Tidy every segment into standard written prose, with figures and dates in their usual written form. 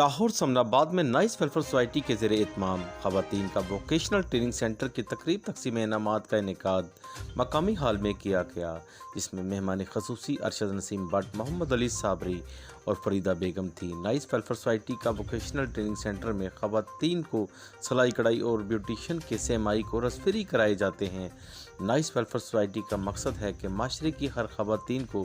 لاہور سمناباد میں nice welfare society کے زیر اہتمام خواتین کا ووکیشنل ٹریننگ سینٹر کی تقریب تقسیم انعامات کا انعقاد مقامی ہال میں کیا گیا، جس میں مہمان خصوصی ارشد نسیم بٹ، محمد علی صابری اور فریدہ بیگم تھی۔ نائس ویلفیئر سوسائٹی کا ووکیشنل ٹریننگ سینٹر میں خواتین کو سلائی کڑھائی اور بیوٹیشین کے سیمائی کورس فری کرائے جاتے ہیں۔ نائس ویلفیئر سوسائٹی کا مقصد ہے کہ معاشرے کی ہر خواتین کو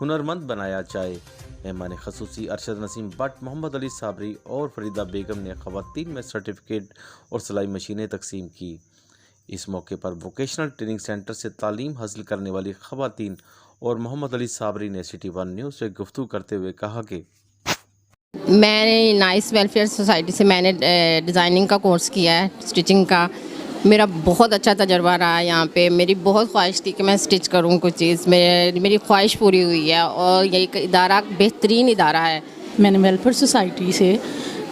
ہنرمند بنایا جائے۔ مہمان خصوصی ارشد نسیم بٹ، محمد علی صابری اور فریدہ بیگم نے خواتین میں سرٹیفکیٹ اور سلائی مشینیں تقسیم کی۔ اس موقع پر ووکیشنل ٹریننگ سینٹر سے تعلیم حاصل کرنے والی خواتین اور محمد علی صابری نے سٹی ون نیوز سے گفتگو کرتے ہوئے کہا کہ میں نے نائس ویلفیئر سوسائٹی سے میں نے ڈیزائننگ کا کورس کیا ہے، اسٹچنگ کا۔ میرا بہت اچھا تجربہ رہا ہے یہاں پہ۔ میری بہت خواہش تھی کہ میں اسٹچ کروں کچھ چیز، میری خواہش پوری ہوئی ہے اور یہ ایک ادارہ بہترین ادارہ ہے۔ میں نے ویلفیئر سوسائٹی سے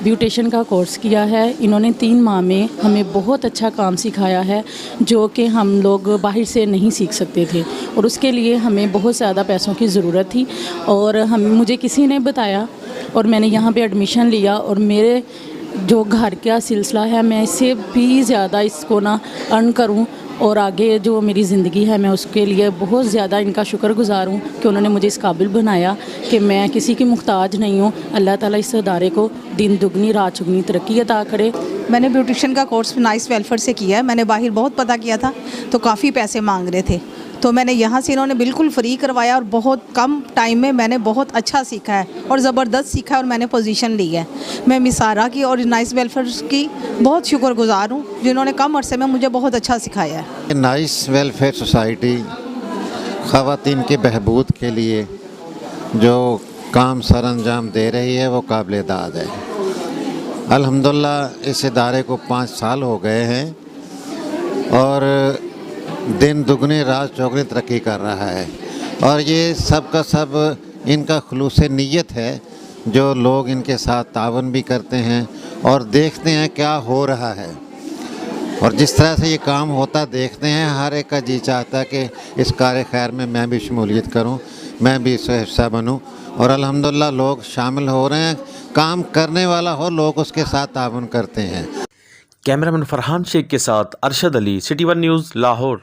بیوٹیشن کا کورس کیا ہے۔ انہوں نے 3 ماہ میں ہمیں بہت اچھا کام سکھایا ہے جو کہ ہم لوگ باہر سے نہیں سیکھ سکتے تھے، اور اس کے لیے ہمیں بہت زیادہ پیسوں کی ضرورت تھی، اور مجھے کسی نے بتایا اور میں نے یہاں پہ ایڈمیشن لیا، اور میرے جو گھر کا سلسلہ ہے میں اس سے بھی زیادہ اس کو ارن کروں، اور آگے جو میری زندگی ہے میں اس کے لیے بہت زیادہ ان کا شکر گزار ہوں کہ انہوں نے مجھے اس قابل بنایا کہ میں کسی کی محتاج نہیں ہوں۔ اللہ تعالیٰ اس ادارے کو دن دگنی رات چگنی ترقی عطا کرے۔ میں نے بیوٹیشن کا کورس نائس ویلفیئر سے کیا ہے۔ میں نے باہر بہت پتہ کیا تھا تو کافی پیسے مانگ رہے تھے، تو میں نے یہاں سے انہوں نے بالکل فری کروایا، اور بہت کم ٹائم میں نے بہت اچھا سیکھا ہے اور زبردست سیکھا ہے، اور میں نے پوزیشن لی ہے۔ میں مسارہ کی اور نائس ویلفیئر کی بہت شکر گزار ہوں جنہوں نے کم عرصے میں مجھے بہت اچھا سکھایا ہے۔ نائس ویلفیئر سوسائٹی خواتین کے بہبود کے لیے جو کام سر انجام دے رہی ہے وہ قابل داد ہے۔ الحمدللہ اس ادارے کو 5 سال ہو گئے ہیں اور دن دگنی رات چوگنی ترقی کر رہا ہے، اور یہ سب کا سب ان کا خلوص نیت ہے جو لوگ ان کے ساتھ تعاون بھی کرتے ہیں اور دیکھتے ہیں کیا ہو رہا ہے، اور جس طرح سے یہ کام ہوتا دیکھتے ہیں ہر ایک کا جی چاہتا ہے کہ اس کار خیر میں بھی شمولیت کروں، میں بھی اس کا حصہ بنوں، اور الحمدللہ لوگ شامل ہو رہے ہیں۔ کام کرنے والا ہو لوگ اس کے ساتھ تعاون کرتے ہیں۔ کیمرہ مین فرحان شیخ کے ساتھ ارشد علی، سٹی ون نیوز، لاہور۔